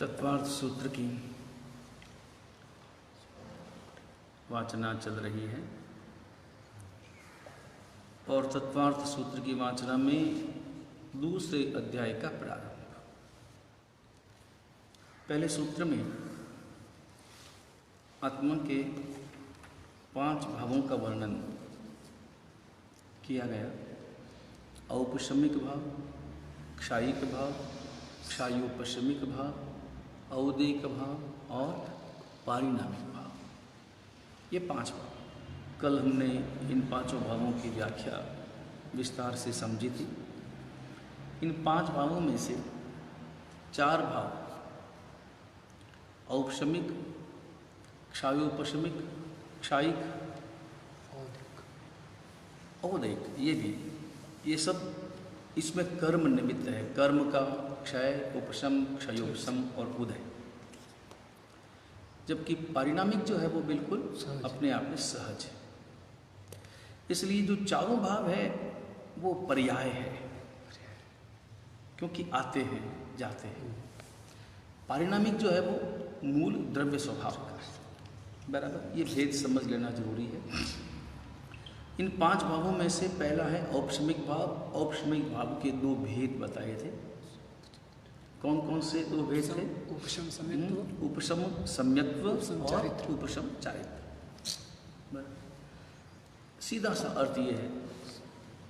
तत्वार्थ सूत्र की वाचना चल रही है और तत्वार्थ सूत्र की वाचना में दूसरे अध्याय का प्रारंभ। पहले सूत्र में आत्मा के 5 भावों का वर्णन किया गया। औपशमिक भाव, क्षायिक भाव, क्षायोपशमिक भाव, औदैक भाव और पारिणामिक भाव। ये 5 भाव। कल हमने इन 5 भावों की व्याख्या विस्तार से समझी थी। इन 5 भावों में से 4 भाव औपशमिक, क्षायोपशमिक, क्षायिक, औदैक, ये सब इसमें कर्म निमित्त है। कर्म का क्षय, उपशम, क्षयोपशम और उदय। जबकि पारिणामिक जो है वो बिल्कुल अपने आप में सहज है। इसलिए जो 4 भाव है वो पर्याय है, क्योंकि आते हैं जाते हैं। पारिणामिक जो है वो मूल द्रव्य स्वभाव का है। बराबर, ये भेद समझ लेना जरूरी है। इन 5 भावों में से पहला है औपशमिक भाव। औपशमिक भाव के 2 भेद बताए थे। कौन कौन से 2 भेद थे? उपशम सम्यक्त्व, उपशम सम्यक्त्व और उपशम चारित्र्य। सीधा सा अर्थ ये है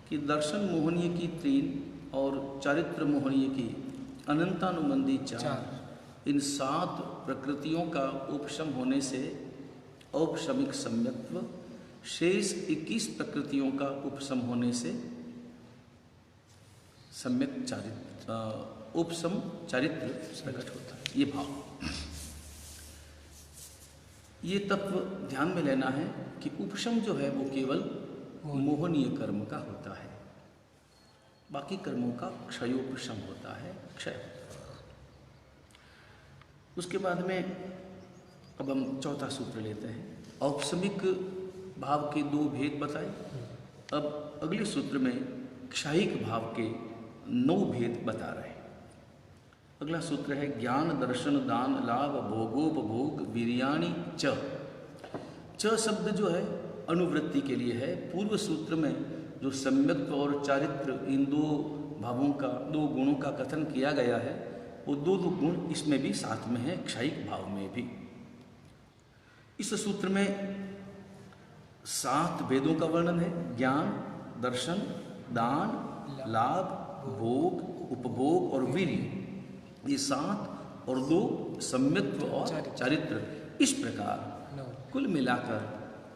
कि दर्शन मोहनीय की 3 और चारित्र मोहनीय की अनंतानुबंधी 4, इन 7 प्रकृतियों का उपशम होने से औपशमिक सम्यक्त्व, शेष 21 प्रकृतियों का उपशम होने से सम्यक चारित्र, उपशम चारित्र प्रकट होता है। ये भाव, ये तत्व ध्यान में लेना है कि उपशम जो है वो केवल मोहनीय कर्म का होता है। बाकी कर्मों का क्षयोपशम होता है, क्षय होता है। उसके बाद में अब हम चौथा सूत्र लेते हैं। औपशमिक भाव के 2 भेद बताए। अब अगले सूत्र में क्षायिक भाव के 9 भेद बता रहे हैं। अगला सूत्र है ज्ञान, दर्शन, दान, लाभ, भोगोपभोग, वीर्याणि च शब्द जो है अनुवृत्ति के लिए है। पूर्व सूत्र में जो सम्यक्त्व और चारित्र, इन 2 भावों का, 2 गुणों का कथन किया गया है, वो 2 गुण इसमें भी साथ में है, क्षायिक भाव में भी। इस सूत्र में 7 भेदों का वर्णन है। ज्ञान, दर्शन, दान, लाभ, भोग, उपभोग और वीर्य। ये 7 और 2 सम्यक्त्व और चारित्र। इस प्रकार कुल मिलाकर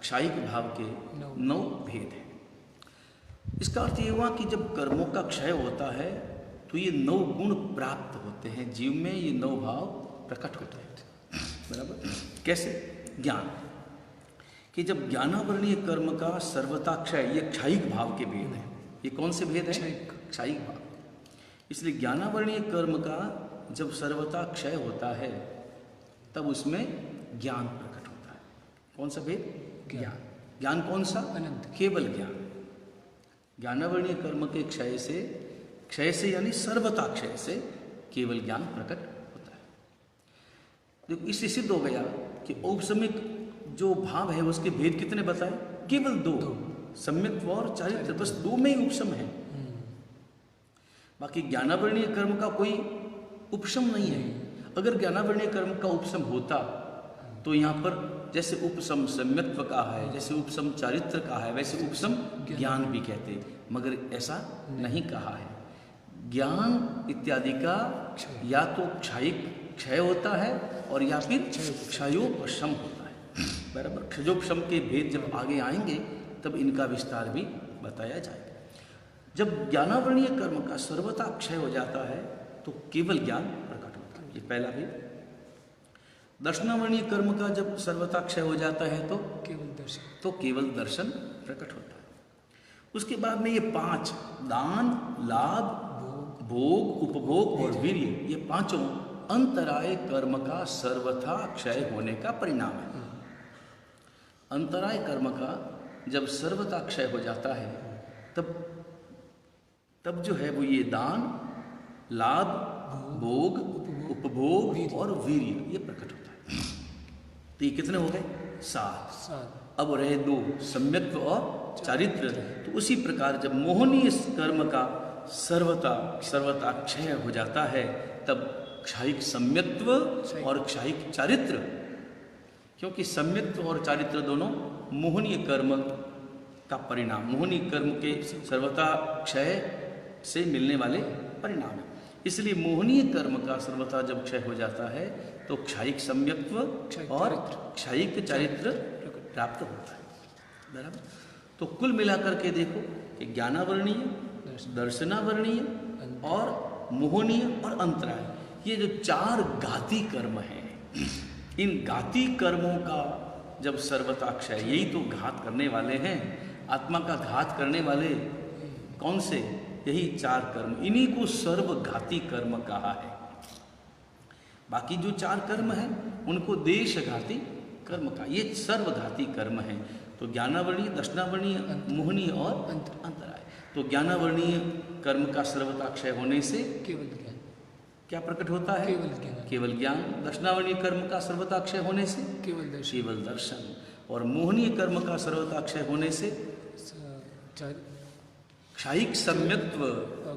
क्षायिक भाव के 9 भेद हैं। इसका अर्थ ये हुआ कि जब कर्मों का क्षय होता है तो ये 9 गुण प्राप्त होते हैं जीव में। ये 9 भाव प्रकट होते हैं। बराबर, कैसे? ज्ञान, कि जब ज्ञानावरणीय कर्म का सर्वथा क्षय, ये क्षायिक भाव के भेद हैं। ये कौन से भेद हैं? क्षायिक भाव। इसलिए ज्ञानावरणीय कर्म का जब सर्वथा क्षय होता है तब उसमें ज्ञान प्रकट होता है। कौन सा भेद? ज्ञान। ज्ञान कौन सा? अनंत, केवल ज्ञान। ज्ञानावरणीय कर्म के क्षय से यानी सर्वथा क्षय से केवल ज्ञान प्रकट होता है। तो इससे सिद्ध हो गया कि औपशमिक जो भाव है उसके भेद कितने बताए? केवल 2, सम्यक्त्व और चारित्र। बस 2 में ही उपशम है। बाकी ज्ञानावरणीय कर्म का कोई उपशम नहीं है। अगर ज्ञानावरणीय कर्म का उपशम होता तो यहाँ पर जैसे उपशम सम्यक्त्व का है, जैसे उपशम चारित्र का है, वैसे उपशम ज्ञान भी कहते, मगर ऐसा नहीं कहा है। ज्ञान इत्यादि का या तो क्षायिक क्षय होता है और या फिर क्षयोपशम होता है। बराबर, क्षयोपशम के भेद जब आगे आएंगे तब इनका विस्तार भी बताया जाएगा। जब ज्ञानावरणीय कर्म का सर्वथा क्षय हो जाता है तो केवल ज्ञान प्रकट होता है। ये पहला भेद। दर्शनावरणीय कर्म का जब सर्वथा क्षय हो जाता है तो केवल दर्शन प्रकट होता है। उसके बाद में ये 5 दान, लाभ, भोग, उपभोग और वीर्य, ये 5 अंतराय कर्म का सर्वथा क्षय होने का परिणाम है। अंतराय कर्म का जब सर्वथा क्षय हो जाता है तब जो है वो ये दान, लाभ, भोग, उपभोग उपभोग और वीर्य, ये प्रकट होता है। तो ये कितने हो गए? 7। अब रहे 2, सम्यक्त्व और चारित्र। तो उसी प्रकार जब मोहनीय कर्म का सर्वथा क्षय हो जाता है, तब क्षायिक सम्यक्त्व और क्षायिक चारित्र, क्योंकि सम्यक्त्व और चारित्र दोनों मोहनीय कर्म का परिणाम, मोहनीय कर्म के सर्वथा क्षय से मिलने वाले परिणाम है। इसलिए मोहनीय कर्म का सर्वथा जब क्षय हो जाता है तो क्षायिक सम्यक्त्व और क्षायिक चारित्र प्राप्त होता है। बराबर। तो कुल मिलाकर के देखो कि ज्ञानावर्णीय, दर्शनावर्णीय और मोहनीय और अंतराय, ये जो 4 घाती कर्म हैं, इन घाती कर्मों का जब सर्वथा क्षय, यही तो घात करने वाले हैं, आत्मा का घात करने वाले कौन से? यही 4 कर्म, इन्हीं को सर्वघाती कर्म कहा है। बाकी जो 4 कर्म हैं उनको देशघाती कर्म का, ये सर्वघाती कर्म है। तो ज्ञानावर्णीय, दर्शनावर्णीय, मोहनीय और अंतराय। तो ज्ञानावर्णीय कर्म का सर्वथा क्षय होने से केवल ज्ञान क्या प्रकट होता है? केवल ज्ञान। दर्शनावर्णीय कर्म का सर्वथा क्षय होने से केवल दर्शन। और मोहनीय कर्म का सर्वथा क्षय होने से क्षायिक सम्यक्त्व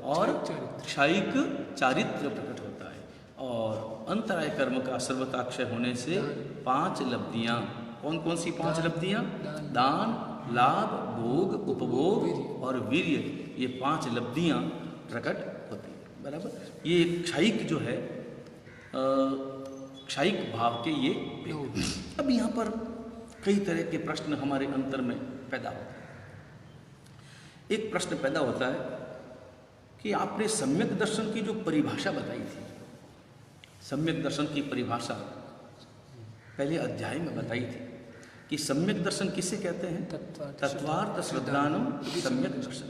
और क्षायिक चारित्र प्रकट होता है। और अंतराय कर्म का सर्वथा क्षय होने से 5 लब्धियां, कौन कौन सी 5 लब्धियां? दान, लाभ, भोग, उपभोग और वीर्य, ये 5 लब्धियां प्रकट होती है। बराबर। ये क्षायिक जो है, क्षायिक भाव के ये भेद। अब यहाँ पर कई तरह के प्रश्न हमारे अंतर में पैदा होते हैं। एक प्रश्न पैदा होता है कि आपने सम्यक दर्शन की जो परिभाषा बताई थी, सम्यक दर्शन की परिभाषा पहले अध्याय में बताई थी कि सम्यक दर्शन किसे कहते हैं? तत्वार्थ श्रद्धानम सम्यक दर्शन।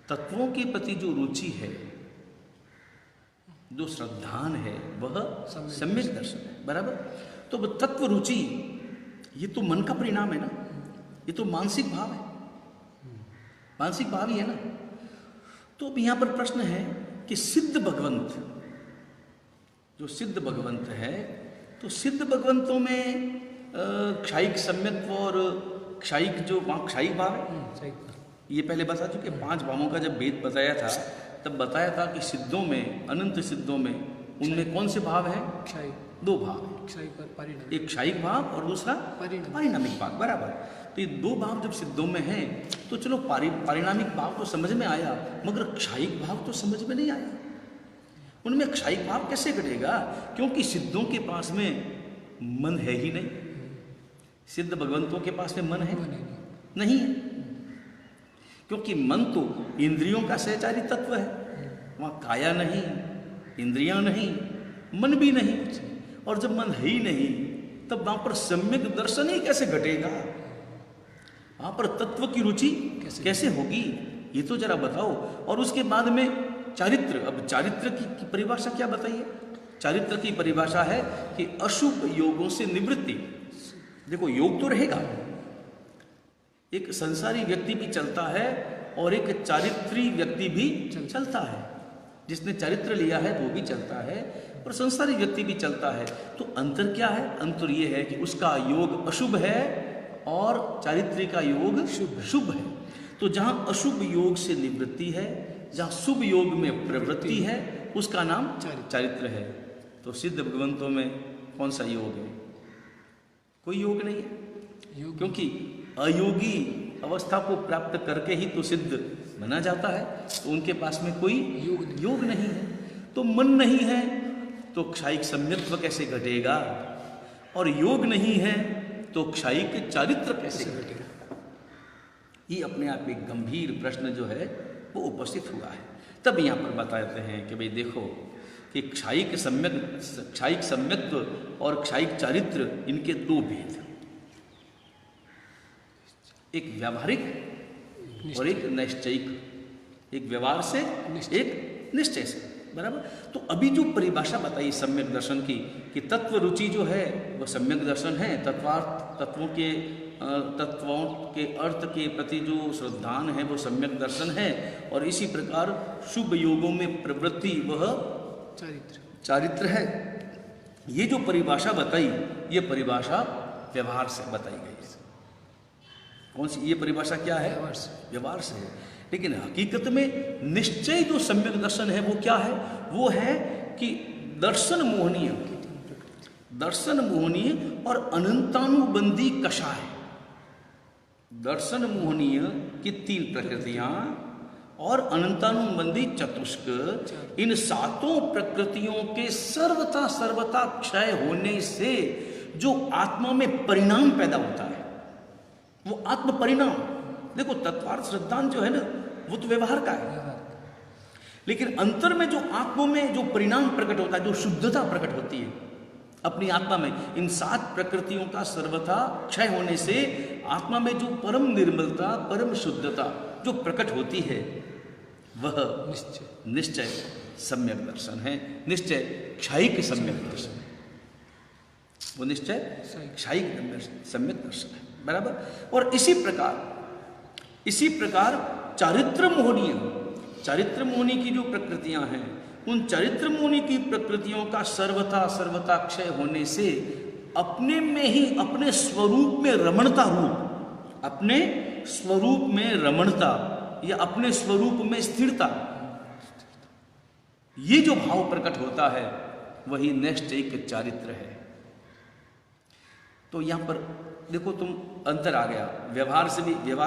तत्वों के प्रति जो रुचि है, जो श्रद्धान है, वह सम्यक दर्शन है। बराबर। तो तत्व रुचि, ये तो मन का परिणाम है ना, ये तो मानसिक भाव है, मानसिक भाव ही है ना। तो अब यहाँ पर प्रश्न है कि सिद्ध भगवंत, जो सिद्ध भगवंत है, तो सिद्ध भगवंतों में क्षायिक सम्यक्त्व और क्षायिक जो क्षायिक भाव है, ये पहले बता चुके। 5 भावों का जब भेद बताया था, तब बताया था कि सिद्धों में, अनंत सिद्धों में, उनमें कौन से भाव है? 2 भाव है, एक क्षायिक भाव और दूसरा पारिणामिक भाव। बराबर। तो ये 2 भाव जब सिद्धों में हैं, तो चलो पारिणामिक भाव तो समझ में आया, मगर क्षायिक भाव तो समझ में नहीं आया। उनमें क्षायिक भाव कैसे घटेगा? क्योंकि सिद्धों के पास में मन है ही नहीं। सिद्ध भगवंतों के पास में मन है नहीं है, क्योंकि मन तो इंद्रियों का सहचारी तत्व है। वहाँ काया नहीं, इंद्रियां नहीं, मन भी नहीं। और जब मन है ही नहीं, तब वहाँ पर सम्यक दर्शन ही कैसे घटेगा? वहाँ पर तत्व की रुचि कैसे होगी? ये तो जरा बताओ। और उसके बाद में चारित्र। अब चारित्र की परिभाषा क्या बताइए? चारित्र की परिभाषा है कि अशुभ योगों से निवृत्ति। देखो, योग तो रहेगा, एक संसारी व्यक्ति भी चलता है और एक चारित्री व्यक्ति भी चलता है। जिसने चारित्र लिया है वो भी चलता है और संसारी व्यक्ति भी चलता है। तो अंतर क्या है? अंतर ये है कि उसका योग अशुभ है और चारित्री का योग शुभ है। तो जहाँ अशुभ योग से निवृत्ति है, जहाँ शुभ योग में प्रवृत्ति है, उसका नाम चारित्र है। तो सिद्ध भगवंतों में कौन सा योग है? कोई योग नहीं है, क्योंकि अयोगी अवस्था को प्राप्त करके ही तो सिद्ध बना जाता है। तो उनके पास में कोई योग नहीं है। तो मन नहीं है तो क्षायिक सम्यक्त्व कैसे घटेगा? और योग नहीं है तो क्षायिक चारित्र कैसे घटेगा? ये अपने आप एक गंभीर प्रश्न जो है वो उपस्थित हुआ है। तब यहाँ पर बताते हैं कि भाई देखो कि क्षायिक सम्यक्त्व और क्षायिक चारित्र, इनके 2 भेद, एक व्यावहारिक और एक नैश्चयिक, एक व्यवहार से एक निश्चय से। बराबर। तो अभी जो परिभाषा बताई सम्यक दर्शन की कि तत्व रुचि जो है वह सम्यक दर्शन है, तत्वों के अर्थ के प्रति जो श्रद्धान है वो सम्यक दर्शन है। और इसी प्रकार शुभ योगों में प्रवृत्ति वह चारित्र है। ये जो परिभाषा बताई, ये परिभाषा व्यवहार से बताई गई है। कौन सी ये परिभाषा क्या है? व्यवहार से है। लेकिन हकीकत में निश्चय जो सम्यक दर्शन है वो क्या है? वो है कि दर्शन मोहनीय और अनंतानुबंधी कषाय। दर्शन मोहनीय की 3 प्रकृतियां और अनंतानुबंधी चतुष्क, इन 7 प्रकृतियों के सर्वथा क्षय होने से जो आत्मा में परिणाम पैदा होता है, वो आत्म परिणाम। देखो तत्वार्थ श्रद्धांत जो है ना, वो तो व्यवहार का है, लेकिन अंतर में जो आत्मा में जो परिणाम प्रकट होता है, जो शुद्धता प्रकट होती है अपनी आत्मा में, इन 7 प्रकृतियों का सर्वथा क्षय होने से आत्मा में जो परम निर्मलता, परम शुद्धता जो प्रकट होती है, वह निश्चय सम्यक दर्शन है। निश्चय क्षयिक सम्यक दर्शन है। वो निश्चय क्षयिक सम्यक दर्शन है, बराबर। और इसी प्रकार चारित्र मोहनी की जो प्रकृतियां हैं, उन चारित्र मोहनी की प्रकृतियों का सर्वथा क्षय होने से अपने में ही अपने स्वरूप में रमणता या अपने स्वरूप में स्थिरता, ये जो भाव प्रकट होता है, वही निश्चयिक चारित्र है। तो यहां पर देखो, तुम अंतर आ गया। व्यवहार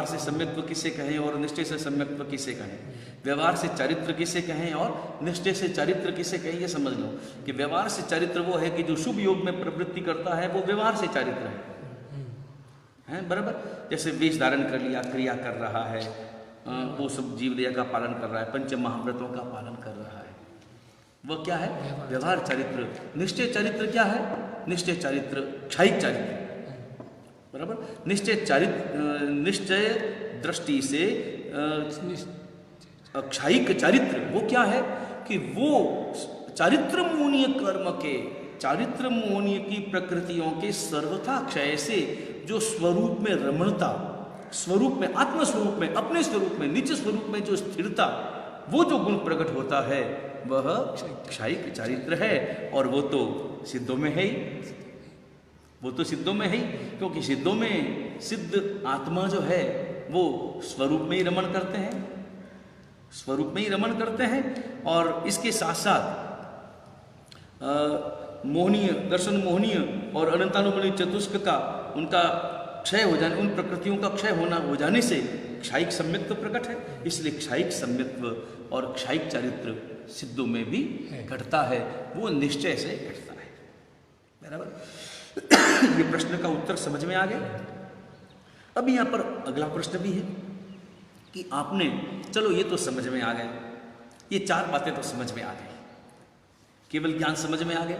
से सम्यक्त्व किसे कहें और निश्चय से सम्यक्त्व किसे कहें, व्यवहार से चारित्र किसे कहें और निश्चय से चारित्र किसे कहें, ये समझ लो कि व्यवहार से चारित्र वो है कि जो शुभ योग में प्रवृत्ति करता है, वो व्यवहार से चारित्र है, बराबर। जैसे वेश धारण कर लिया, क्रिया कर रहा है, वो सब जीवदया का पालन कर रहा है, पंच महाव्रतों का पालन कर रहा है, वह क्या है? व्यवहार चारित्र। निश्चय चारित्र क्या है? निश्चय चारित्र क्षयिक चारित्र, बराबर। निश्चय दृष्टि से क्षयिक चारित्र वो क्या है कि वो चारित्र मोहनीय की प्रकृतियों के सर्वथा क्षय से जो स्वरूप में रमणता, स्वरूप में, आत्म स्वरूप में, अपने स्वरूप में, निज स्वरूप में जो स्थिरता, वो जो गुण प्रकट होता है, वह क्षयिक चारित्र है। और वो तो सिद्धों में है ही, क्योंकि सिद्धों में सिद्ध आत्मा जो है वो स्वरूप में ही रमण करते हैं, और इसके साथ साथ दर्शन मोहनीय और अनंतानुबंधी चतुष्क का उनका क्षय हो जाने, उन प्रकृतियों का क्षय हो जाने से क्षयिक सम्यक्त्व प्रकट है। इसलिए क्षयिक सम्यक्त्व और क्षयिक चारित्र सिद्धों में भी घटता है, वो निश्चय से घटता है, बराबर। ये प्रश्न का उत्तर समझ में आ गया। अब यहाँ पर अगला प्रश्न भी है कि आपने, चलो ये तो समझ में आ गए, ये 4 बातें तो समझ में आ गई, केवल ज्ञान समझ में आ गया,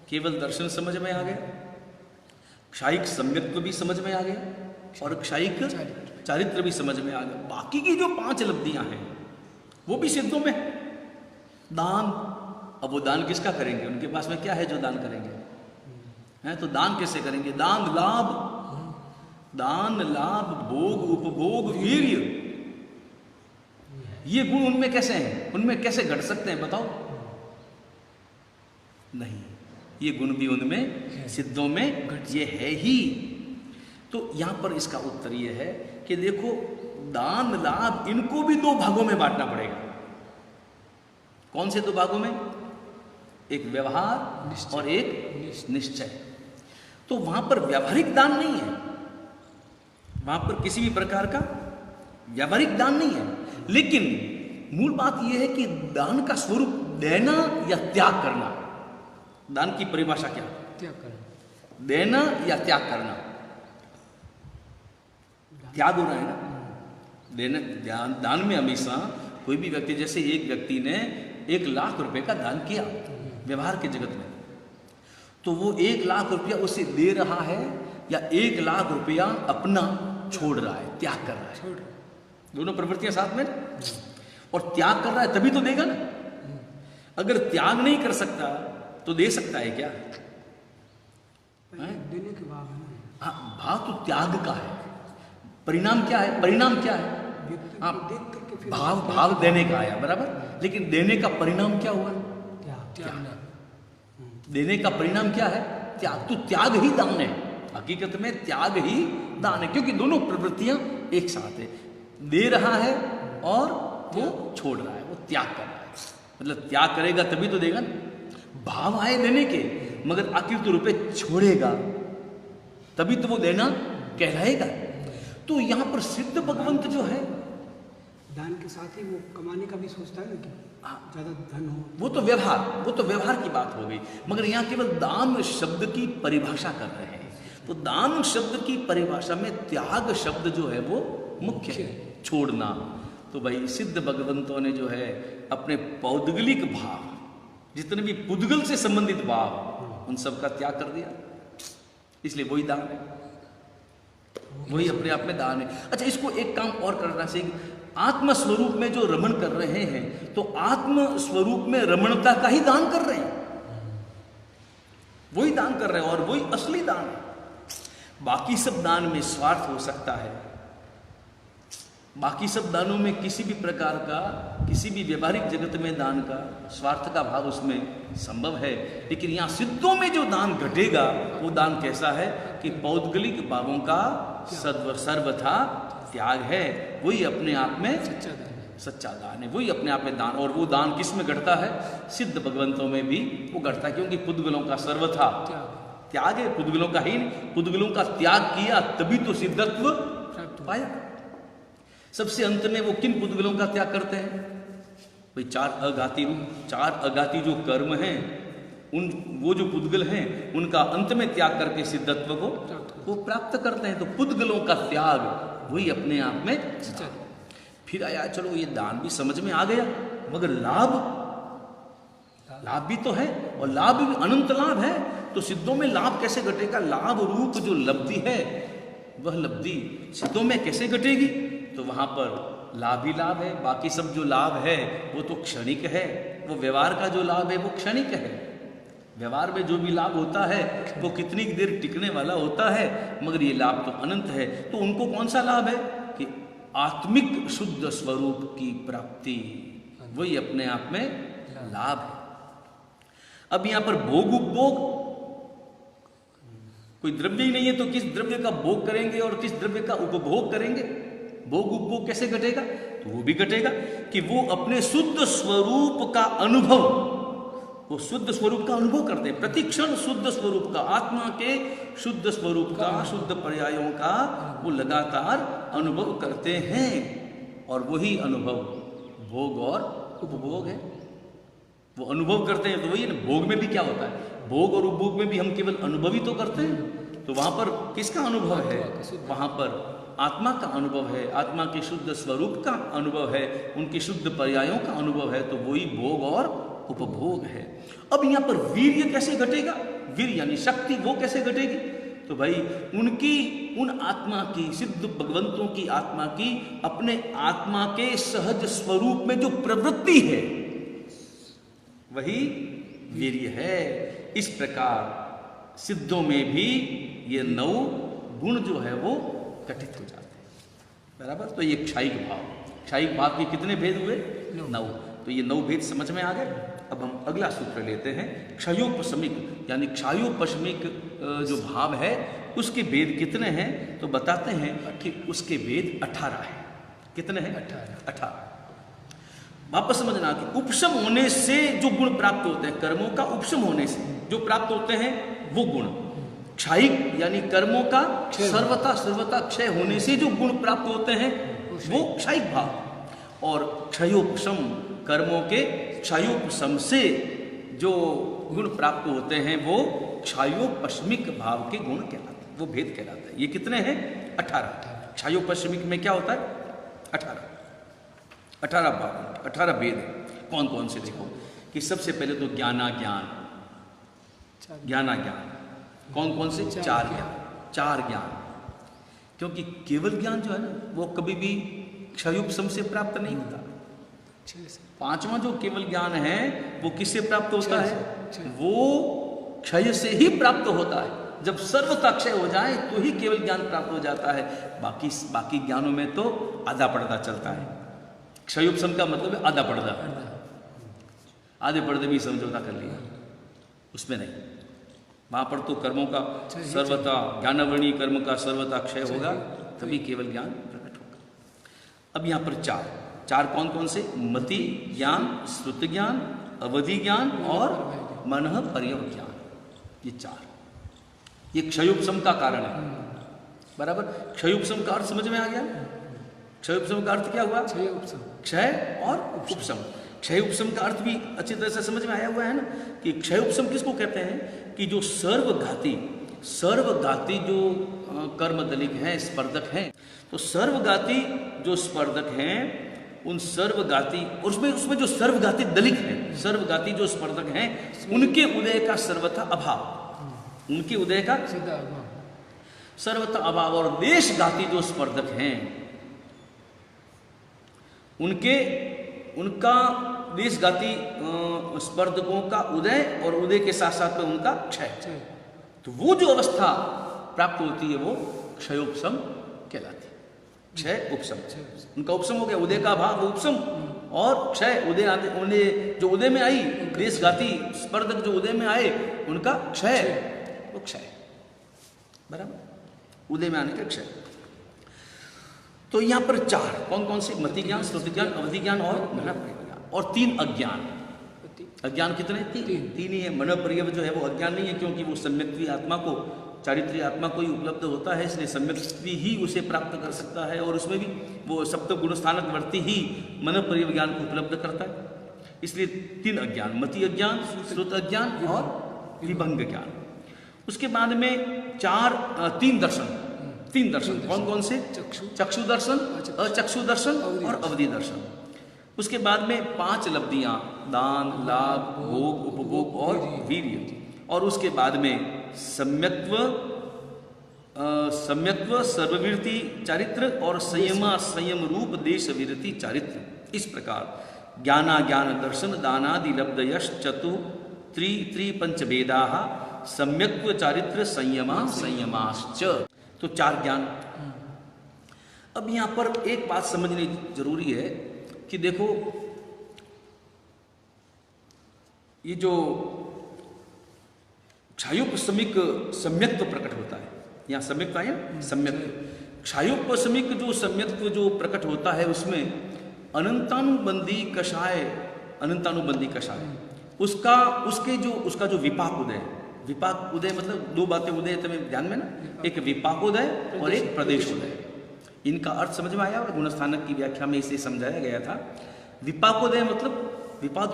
केवल दर्शन समझ में आ गया, क्षयिक सम्यक्त्व भी समझ में आ गया और क्षयिक चारित्र भी समझ में आ गया। बाकी की जो 5 लब्धियां हैं वो भी सिद्धों में। दान, अब वो दान किसका करेंगे? उनके पास में क्या है जो दान करेंगे? हैं, तो दान कैसे करेंगे? दान लाभ भोग उपभोग वीर्य, ये गुण उनमें कैसे हैं? उनमें कैसे घट सकते हैं बताओ? नहीं, ये गुण भी उनमें सिद्धों में ये है ही। तो यहां पर इसका उत्तर ये है कि देखो, दान लाभ इनको भी 2 भागों में बांटना पड़ेगा। कौन से 2 भागों में? एक व्यवहार और एक निश्चय। तो वहां पर व्यावहारिक दान नहीं है, वहां पर किसी भी प्रकार का व्यावहारिक दान नहीं है, लेकिन मूल बात यह है कि दान का स्वरूप देना या त्याग करना। दान की परिभाषा क्या? त्याग करना, देना या त्याग करना। त्याग हो रहा है ना, देना। दान में हमेशा कोई भी व्यक्ति, जैसे एक व्यक्ति ने 1 लाख रुपए का दान किया व्यवहार के जगत में, तो वो 1 लाख रुपया उसे दे रहा है या 1 लाख रुपया अपना छोड़ रहा है, त्याग कर रहा है। दोनों प्रवृत्तियां साथ में, और त्याग कर रहा है तभी तो देगा ना। अगर त्याग नहीं कर सकता तो दे सकता है क्या? देने के भाव है। हाँ, भाव तो त्याग का है। परिणाम क्या है? भाव देने का आया, बराबर। लेकिन देने का परिणाम क्या हुआ? देने का परिणाम क्या है? त्याग। तो त्याग ही दान है, हकीकत में त्याग ही दान है, क्योंकि दोनों प्रवृत्तियां एक साथ है। दे रहा है और वो छोड़ रहा है, वो त्याग कर रहा है। मतलब त्याग करेगा तभी तो देगा ना। भाव आए देने के, मगर आखिर तो रुपए छोड़ेगा तभी तो वो देना कहलाएगा। तो यहाँ पर सिद्ध भगवंत जो है, दान के साथ ही वो कमाने का भी सोचता है ना कि ज्यादा धन हो। वो तो व्यवहार की बात हो गई, मगर यहाँ केवल दान शब्द की परिभाषा कर रहे हैं। तो दान शब्द की परिभाषा में त्याग शब्द जो है वो मुख्य है, छोड़ना। तो भाई सिद्ध भगवंतों ने जो है अपने पौद्गलिक भाव, जितने भी पुद्गल से संबंधित भाव, उन सब का त्याग कर दिया, इसलिए वही दान है, वही अपने आप में दान है। अच्छा, इसको एक काम और करना चाहिए, आत्म स्वरूप में जो रमण कर रहे हैं तो आत्म स्वरूप में रमणता का ही दान कर रहे हैं, वही दान कर रहे हैं और वही असली दान है। बाकी सब दान में स्वार्थ हो सकता है, बाकी सब दानों में किसी भी प्रकार का, किसी भी व्यवहारिक जगत में दान का स्वार्थ का भाव उसमें संभव है, लेकिन यहाँ सिद्धों में जो दान घटेगा वो दान कैसा है कि पौद्गलिक भावों का सर्वथा त्याग है, वही अपने आप में सच्चा दान है, वही अपने आप में दान। और वो दान किस में घटता है? सिद्ध भगवंतों में भी वो घटता है, क्योंकि पुद्गलों का सर्वथा त्याग है, पुद्गलों का ही नहीं। पुद्गलों का त्याग किया तभी तो सिद्धत्व पाया। सबसे अंत में वो किन पुद्गलों का त्याग करते हैं? भाई चार अघाती जो कर्म हैं, वो जो पुद्गल हैं उनका अंत में त्याग करके सिद्धत्व को वो प्राप्त करते हैं। तो पुद्गलों का त्याग वही अपने आप में। फिर आया, चलो ये दान भी समझ में आ गया, मगर लाभ भी तो है, और लाभ भी अनंत लाभ है। तो सिद्धों में लाभ कैसे घटेगा? लाभ रूप जो लब्धि है वह लब्धि सिद्धों में कैसे घटेगी? तो वहां पर लाभ ही लाभ है, बाकी सब जो लाभ है वो तो क्षणिक है। वो व्यवहार का जो लाभ है वो क्षणिक है। व्यवहार में जो भी लाभ होता है वो कितनी देर टिकने वाला होता है, मगर ये लाभ तो अनंत है। तो उनको कौन सा लाभ है कि आत्मिक शुद्ध स्वरूप की प्राप्ति, वही अपने आप में लाभ है। अब यहां पर भोग उपभोग, कोई द्रव्य ही नहीं है तो किस द्रव्य का भोग करेंगे और किस द्रव्य का उपभोग करेंगे? भोग उपभोग कैसे घटेगा? तो वो भी घटेगा कि वो अपने शुद्ध स्वरूप का अनुभव, वो शुद्ध स्वरूप का अनुभव करते हैं प्रतिक्षण, शुद्ध स्वरूप का, आत्मा के शुद्ध स्वरूप का, शुद्ध पर्यायों का वो लगातार अनुभव करते हैं। और वही अनुभव भोग और उपभोग है। वो अनुभव करते हैं तो वही है ना। भोग में भी क्या होता है? भोग और उपभोग में भी हम केवल अनुभव ही तो करते हैं। तो वहां पर किसका अनुभव है? वहां पर आत्मा का अनुभव है, आत्मा के शुद्ध स्वरूप का अनुभव है, उनके शुद्ध पर्यायों का अनुभव है। तो वही भोग और उपभोग है। अब यहां पर वीर्य कैसे घटेगा? वीर्य यानी शक्ति, वो कैसे घटेगी? तो भाई उन आत्मा की, सिद्ध भगवंतों की आत्मा की, अपने आत्मा के सहज स्वरूप में जो प्रवृत्ति है वही वीर्य है। इस प्रकार सिद्धों में भी ये 9 गुण जो है वो घटित हो जाते हैं, बराबर। तो ये क्षायिक भाव के कितने भेद हुए? 9। तो ये 9 भेद समझ में आ गए। अब हम अगला सूत्र लेते हैं, क्षयोपशमिक, यानी क्षयोपशमिक जो भाव है उसके भेद कितने हैं? तो बताते हैं कि उसके भेद 18 है। कितने हैं? 18। वापस समझना कि उपशम होने से जो गुण प्राप्त होते हैं, कर्मों का उपशम होने से जो प्राप्त होते हैं वो गुण, क्षायिक यानी कर्मों का सर्वथा क्षय होने से जो गुण प्राप्त होते हैं वो क्षायिक भाव, और क्षयोपशम कर्मों के क्षयोपशम से जो गुण प्राप्त होते हैं वो क्षयोपशमिक भाव के गुण कहलाते हैं, वो भेद कहलाते हैं। ये कितने हैं? 18। क्षयोपशमिक में क्या होता है? 18 भाव, 18 भेद है। कौन कौन से? देखो कि सबसे पहले तो ज्ञानाज्ञान। कौन कौन से? 4 ज्ञान। क्योंकि केवल ज्ञान जो है ना वो कभी भी क्षयोपशम से प्राप्त नहीं होता। 5वां जो केवल ज्ञान है वो किससे प्राप्त होता है? वो क्षय से ही प्राप्त होता है। जब सर्वथा क्षय हो जाए तो ही केवल ज्ञान प्राप्त हो जाता है। बाकी ज्ञानों में तो आधा पर्दा चलता है। क्षयोपशम का मतलब है आधा पर्दा, आधे पर्दे भी समझौता कर लिया, उसमें नहीं। वहाँ पर तो कर्मों का सर्वथा ज्ञानावरणी कर्म का सर्वथा क्षय होगा, तभी केवल ज्ञान प्रकट होगा। अब यहाँ पर चार कौन कौन से? मति ज्ञान, श्रुति ज्ञान, अवधि ज्ञान और मनः पर्यव ज्ञान। ये चार, ये क्षयोपशम का कारण है। बराबर। क्षयोपशम का अर्थ समझ में आ गया? क्षयोपशम का अर्थ क्या हुआ? क्षय और उपशम। क्षय उपशम का अर्थ भी अच्छी तरह से समझ में आया हुआ है ना, कि क्षय उपशम किसको कहते हैं? कि जो सर्वघाती जो कर्म दलिक हैं, स्पर्धक हैं, तो सर्वघाती जो स्पर्धक हैं, उन सर्वघाती, उसमें जो सर्वघाती दलिक हैं, सर्वघाती जो स्पर्धक हैं, उनके उदय का सर्वथा अभाव, उनके उदय का सर्वथा अभाव। और देशघाती जो स्पर्धक हैं, उनका देशघाती स्पर्धकों का उदय और उदय के साथ साथ में उनका क्षय। तो वो जो अवस्था प्राप्त होती है वो क्षयोपशम कहलाती है। क्षय उपशम, उनका उपशम हो गया, उदय का अभाव वो उपशम, और क्षय उदय जो उदय में आई, देशघाती स्पर्धक जो उदय में आए, उनका क्षय, वो क्षय। बराबर। उदय में आने का क्षय। तो यहां पर चार कौन कौन से? मति ज्ञान, श्रुति ज्ञान, अवधि ज्ञान और मनः पर्यव ज्ञान। और तीन अज्ञान। अज्ञान कितने? तीन ही है। मनः पर्यव जो है वो अज्ञान नहीं है, क्योंकि वो सम्यक्त्वी आत्मा को, चारित्र्य आत्मा को ही उपलब्ध होता है, इसलिए सम्यक्त्वी ही उसे प्राप्त कर सकता है, और उसमें भी वो सप्त गुण स्थानक वर्ती ही मनः पर्यव ज्ञान को उपलब्ध करता है। इसलिए तीन अज्ञान, मति अज्ञान, श्रुत अज्ञान और विभंग ज्ञान। उसके बाद में तीन दर्शन कौन कौन से? चक्षु दर्शन, अचक्षु दर्शन और अवधि दर्शन। उसके बाद में 5 लब्धियां, दान, लाभ, भोग, उपभोग और वीर्य। और उसके बाद में सम्यक्त्व, सर्ववीर्ति चारित्र और संयम रूप देश विरति चारित्र। इस प्रकार ज्ञान दर्शन दानादि लब्धयश् त्रि पंचभेदाः सम्यक्त्व चारित्र संयमाश्च। तो 4 ज्ञान। अब यहां पर एक बात समझनी जरूरी है कि देखो, ये जो क्षयोपशमिक सम्यक्त्व प्रकट होता है, यहां सम्यक्त्व आया, सम्यक्त्व। क्षयोपशमिक जो सम्यक्त्व जो प्रकट होता है, उसमें अनंतानुबंधी कषाय, उसका जो विपाक उदय मतलब 2 बातें उदय तुम्हें ध्यान में ना, एक विपाकोदय और एक प्रदेशोदय। इनका अर्थ समझ में आया? और गुणस्थानक की व्याख्या में इसे समझाया गया था। विपाकोदय मतलब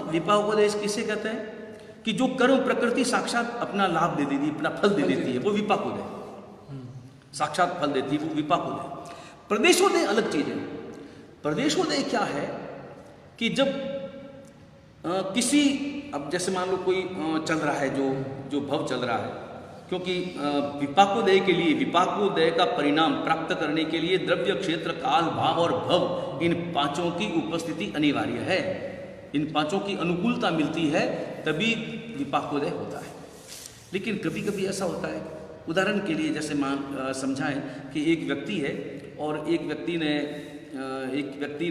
विपाकोदय किसे कहते हैं? कि जो कर्म प्रकृति साक्षात अपना लाभ दे देती है, अपना फल दे देती है, वो विपाकोदय, साक्षात फल देती है, वो विपाकोदय। प्रदेशोदय अलग चीज है। प्रदेशोदय क्या है? कि जब किसी, अब जैसे मान लो कोई चल रहा है, जो भव चल रहा है, क्योंकि विपाकोदय के लिए, विपाकोदय का परिणाम प्राप्त करने के लिए द्रव्य, क्षेत्र, काल, भाव और भव, इन 5 की उपस्थिति अनिवार्य है। इन 5 की अनुकूलता मिलती है, तभी विपाकोदय होता है। लेकिन कभी कभी ऐसा होता है, उदाहरण के लिए जैसे समझाएं कि एक व्यक्ति है, और एक व्यक्ति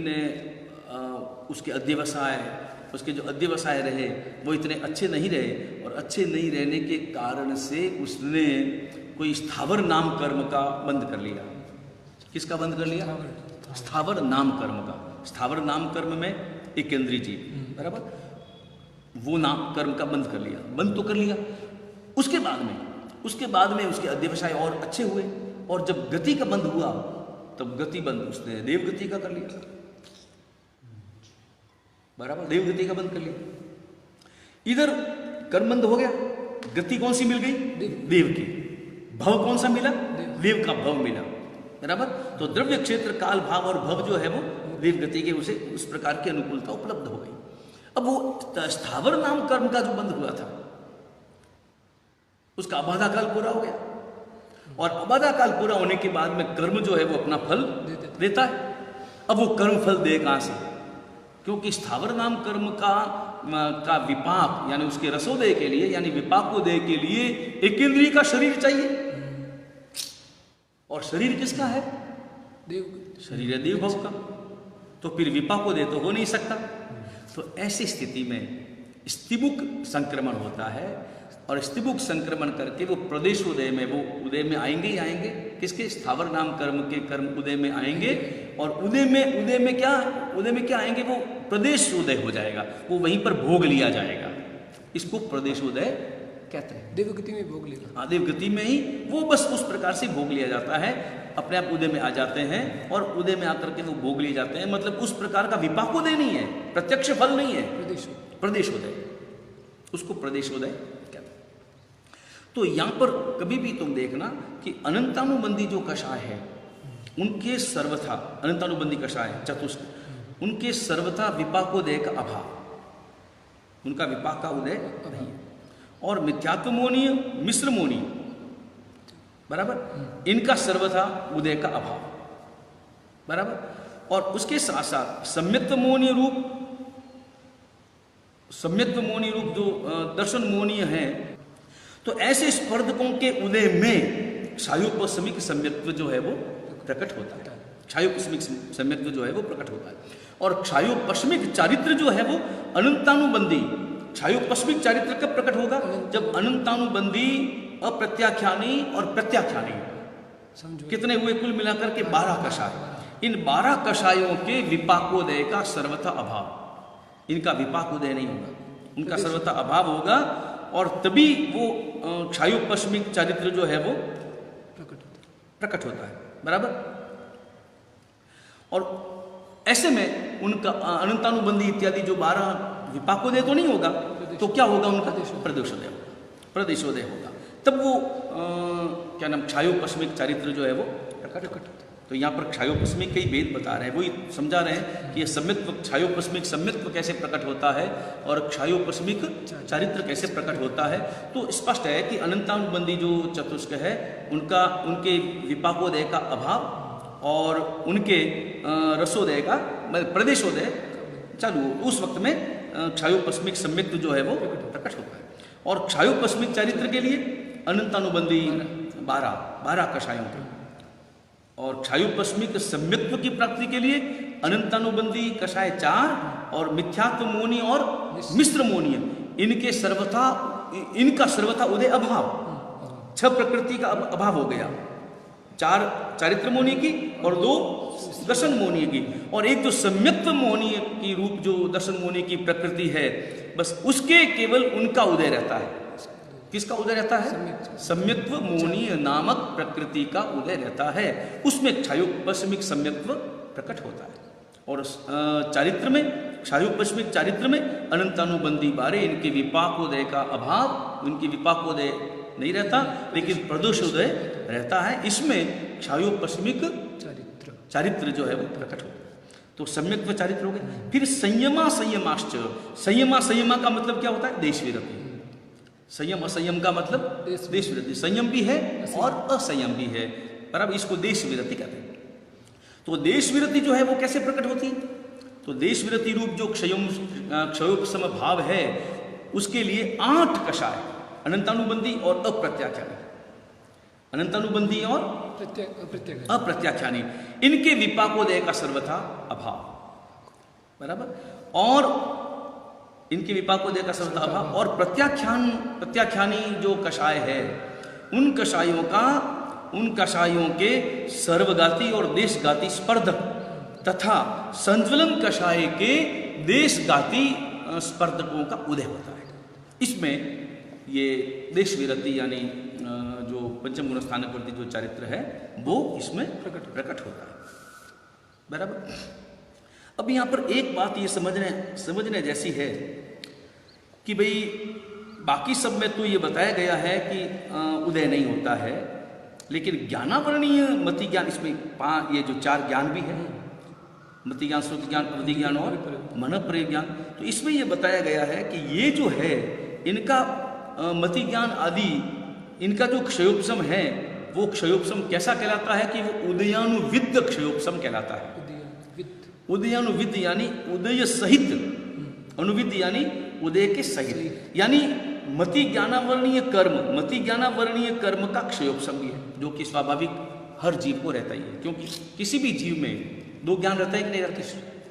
ने उसके अध्यवसाय, उसके जो अध्यवसाय रहे वो इतने अच्छे नहीं रहे, और अच्छे नहीं रहने के कारण से उसने कोई स्थावर नाम कर्म का बंद कर लिया। किसका बंद कर लिया? स्थावर नाम कर्म का। स्थावर नाम कर्म में एक केंद्रीय जीव, बराबर, वो नाम कर्म का बंद कर लिया, बंद तो कर लिया। उसके बाद में उसके अध्यवसाय और अच्छे हुए, और जब गति का बंद हुआ, तब गति बंद उसने देवगति का कर लिया, बराबर, देवगति का बंद कर लिया। इधर कर्म बंद हो गया, गति कौन सी मिल गई? देव की। भव कौन सा मिला? देव का भव मिला, बराबर। तो द्रव्य, क्षेत्र, काल, भाव और भव जो है वो देव गति के, उसे उस प्रकार की अनुकूलता उपलब्ध हो गई। अब वो स्थावर नाम कर्म का जो बंद हुआ था, उसका अबाधा काल पूरा हो गया, और अबाधा काल पूरा होने के बाद में कर्म जो है वो अपना फल देता है। अब वो कर्म फल दे कहां से? क्योंकि स्थावर नाम कर्म का विपाक, यानी उसके रसोदय के लिए, यानी विपाकोदय के लिए एक इंद्रिय का शरीर चाहिए, और शरीर किसका है? शरीर है देव भव का। तो फिर विपाकोदय तो हो नहीं सकता। तो ऐसी स्थिति में स्तिमुख संक्रमण होता है, और स्थिभुक संक्रमण करके वो प्रदेशोदय में, वो उदय में आएंगे ही आएंगे। किसके? स्थावर नाम कर्म के कर्म उदय में आएंगे, और उदय में क्या आएंगे? वो प्रदेशोदय हो जाएगा, वो वहीं पर भोग लिया जाएगा। इसको प्रदेशोदय कहते हैं। देवगति में भोग लेना। हाँ, देवगति में ही वो बस उस प्रकार से भोग लिया जाता है, अपने आप उदय में आ जाते हैं, और उदय में आकर के वो भोग लिए जाते हैं। मतलब उस प्रकार का विपाकोदय नहीं है, प्रत्यक्ष फल नहीं है, प्रदेशोदय, उसको प्रदेशोदय कहते हैं। तो यहाँ पर कभी भी तुम देखना कि अनंतानुबंधी जो कषाय है, उनके सर्वथा, अनंतानुबंधी कषाय चतुष्क, उनके सर्वथा विपाकोदय का अभाव, उनका विपाक का उदय नहीं है। और मिथ्यात्वमोनीय, मिश्रमोनीय, बराबर, इनका सर्वथा उदय का अभाव, बराबर। और उसके साथ साथ सम्यक्तमोनीय रूप जो दर्शन मोनीय है, तो ऐसे स्पर्धकों के उदय में क्षायोपस्मिक सम्यक्त्व जो है वो प्रकट होता है। क्षायोपस्मिक सम्यक्त्व जो है वो प्रकट होता है। और क्षायोपस्मिक चारित्र जो है वो अनंतानुबंधी, क्षायोपस्मिक चारित्र कब प्रकट होगा? जब अनंतानुबंधी, अप्रत्याख्यानी और प्रत्याख्यानी, कितने हुए कुल मिलाकर के 12 कषाय। इन 12 कषायों के विपाकोदय का सर्वथा अभाव, इनका विपाकोदय नहीं होगा, उनका सर्वथा अभाव होगा, और तभी वो क्षायोपस्मिक चारित्र जो है वो प्रकट होता है, बराबर। और ऐसे में उनका अनंतानुबंधी इत्यादि जो 12 विपाकोदय तो नहीं होगा, तो क्या होगा? उनका प्रदेशोदय होगा। तब वो क्या नाम, क्षायोपस्मिक चारित्र जो है वो प्रकट होता है। तो यहाँ पर क्षायोपस्मिक कई भेद बता रहे हैं, वही समझा रहे हैं कि ये सम्मित्व, क्षायोपस्मिक सम्मित्व कैसे प्रकट होता है और क्षायोपस्मिक चारित्र कैसे प्रकट होता है। तो स्पष्ट है कि अनंतानुबंधी जो चतुष्क है, उनके विपाकोदय का अभाव और उनके रसोदय का, प्रदेशोदय चालू, उस वक्त में क्षायोपस्मिक सम्मित्व जो है वो प्रकट होता है। और क्षायोपस्मिक चारित्र के लिए अनंतानुबंधी 12 कषायों के, और क्षायोपस्मिक सम्यक्त्व की प्राप्ति के लिए अनंतानुबंधी कषाय 4 और मिथ्यात्वमोनी और मिश्रमोनीय, इनका सर्वथा उदय अभाव, 6 प्रकृति का अभाव हो गया। 4 चारित्र मोनी की और 2 दर्शन मोनी की, और एक जो सम्यक्त्व मोनी की रूप जो दर्शन मोनी की प्रकृति है, बस उसके केवल उनका उदय रहता है। किसका उदय रहता है? सम्यक्त्व मोनीय नामक प्रकृति का उदय रहता है, उसमें क्षायोपस्मिक सम्यक्त्व प्रकट होता है। और चारित्र में, क्षायोपस्मिक चारित्र में अनंतानुबंधी 12, इनके विपाकोदय का अभाव, इनके विपाकोदय नहीं रहता, लेकिन प्रदोषोदय रहता है। इसमें क्षायोपस्मिक चारित्र जो है वो प्रकट होता है। तो सम्यक्त्व चारित्र हो गए। फिर संयमा संयमाश्च, संयमा का मतलब क्या होता है? देश विरति। संयम असंयम का मतलब देश विरति, संयम भी है और असंयम भी है, पर अब इसको देश विरति कहते हैं। तो देश विरति जो है वो कैसे प्रकट होती है? तो देश विरति रूप जो क्षयोपशम भाव है, उसके लिए 8 कषाय, अनंतानुबंधी और अप्रत्याख्यानी, अनंतानुबंधी और अप्रत्याख्यानी, इनके विपाकोदय का सर्वथा अभाव, बराबर। और इनके विपाकोदय का सर्वथा अभाव, और प्रत्याख्यानी जो कषाय है, उन कषायों के सर्वगाती और देशगाती स्पर्धक तथा संज्वलन कषाय के देशगाती स्पर्धकों का उदय होता है। इसमें ये देश विरति यानी जो पंचम गुण स्थानकवर्ती जो चारित्र है वो इसमें प्रकट होता है, बराबर। अब यहाँ पर एक बात ये समझने जैसी है कि भाई बाकी सब में तो ये बताया गया है कि उदय नहीं होता है, लेकिन ज्ञानावरणीय मति ज्ञान, इसमें ये जो 4 ज्ञान भी है, मति ज्ञान, श्रुति ज्ञान, प्रवृत्ति ज्ञान और मनःप्रय ज्ञान, तो इसमें ये बताया गया है कि ये जो है इनका मति ज्ञान आदि, इनका जो क्षयोपशम है वो क्षयोपशम कैसा कहलाता है कि वो उदयानुविद्ध क्षयोपशम कहलाता है। उदयानुविद्ध यानी उदय सहित, अनुविद्ध यानी उदय के सहित, यानी मति ज्ञानावरणीय कर्म का क्षयोपशम भी है, जो कि स्वाभाविक हर जीव को रहता ही है, क्योंकि किसी भी जीव में 2 ज्ञान रहता है कि नहीं रहता?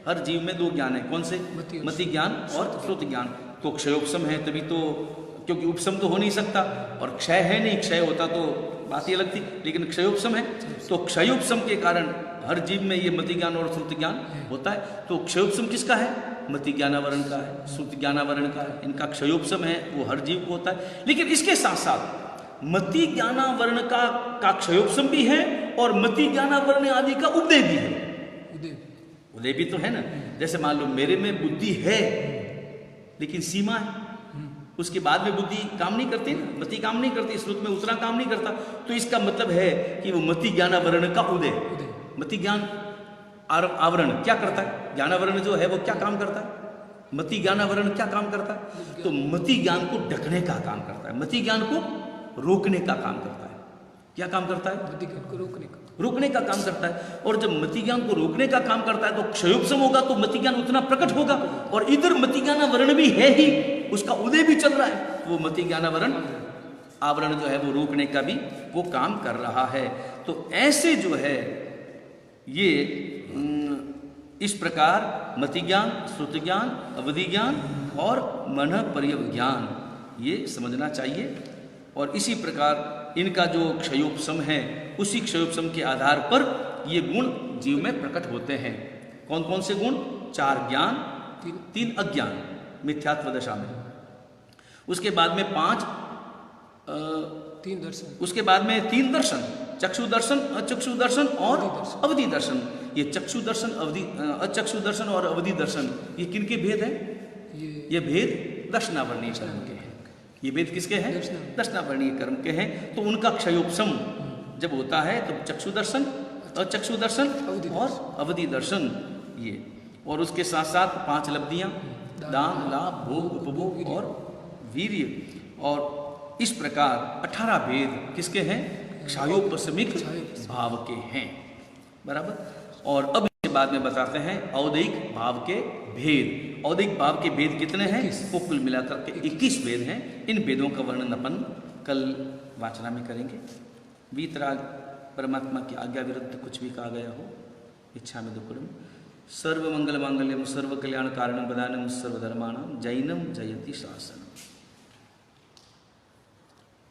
हर जीव में 2 ज्ञान है। कौन से? मति ज्ञान और श्रुति ज्ञान। तो क्षयोपशम है, तभी तो क्योंकि उपशम तो हो नहीं सकता और क्षय है नहीं, क्षय होता तो बात ही अलग थी, लेकिन क्षयोपशम है। तो क्षयोपशम के कारण हर जीव में ये मति ज्ञान और श्रुति ज्ञान होता है। तो क्षयोपशम किसका है? मति ज्ञानावरण का है, श्रुति ज्ञानावरण का है, इनका क्षयोपशम है, वो हर जीव को होता है। लेकिन इसके साथ साथ मति ज्ञानावरण का क्षयोपशम भी है और मति ज्ञानावरण आदि का उदय भी है। उदय भी तो है ना। जैसे मान लो मेरे में बुद्धि है लेकिन सीमा है, उसके बाद में बुद्धि काम नहीं करती ना, मति काम नहीं करती, श्रुत में उतना काम नहीं करता। तो इसका मतलब है कि वो मति ज्ञानावरण का उदय। मति ज्ञान आवरण क्या करता है? ज्ञानावरण जो है वो क्या काम करता है? मति ज्ञानावरण क्या काम करता है? तो मति ज्ञान को ढकने का काम करता है, मति ज्ञान को रोकने का काम करता है। क्या काम करता है? मति ज्ञान को रोकने का काम करता है। और जब मति ज्ञान को रोकने का काम करता है तो क्षयोपशम होगा तो मति ज्ञान उतना प्रकट होगा। और इधर मति ज्ञानावरण भी है ही, उसका उदय भी चल रहा है, वो मति ज्ञानावरण आवरण जो है वो रोकने का भी वो काम कर रहा है। तो ऐसे जो है ये इस प्रकार मति ज्ञान, श्रुति ज्ञान, अवधि ज्ञान और मन पर्यव ज्ञान ये समझना चाहिए। और इसी प्रकार इनका जो क्षयोपशम है उसी क्षयोपशम के आधार पर ये गुण जीव में प्रकट होते हैं। कौन कौन से गुण? 4 ज्ञान, 3 अज्ञान मिथ्यात्व दशा में, उसके बाद में 5 3 दर्शन, उसके बाद में 3 दर्शन, चक्षु दर्शन, अचक्षु दर्शन और अवधि दर्शन। ये चक्षु दर्शन, अचक्षु दर्शन और अवधि दर्शन ये किनके भेद हैं? ये भेद दर्शनावर्णीय कर्म के हैं। ये भेद किसके हैं? दर्शनावर्णीय कर्म के हैं। तो उनका क्षयोपशम जब होता है तो चक्षु दर्शन, अचक्षु दर्शन और अवधि दर्शन ये। और उसके साथ साथ 5 लब्धियां, दान, लाभ, भोग, उपभोग और वीर्य। और इस प्रकार 18 भेद किसके हैं? क्षयोपशमिक भाव के हैं। बराबर। और अब इसके बाद में बताते हैं औदैहिक भाव के भेद। औदैहिक भाव के भेद कितने हैं? वो कुल मिलाकर के 21 भेद हैं। इन भेदों का वर्णन अपन कल वाचना में करेंगे। वीतराग परमात्मा की आज्ञा विरुद्ध कुछ भी कहा गया हो, इच्छा में दुक्कड़म, सर्व मंगल मांगल्यम सर्व कल्याण कारणम प्रदानम सर्वधर्माणां जैनम जयति शासनम।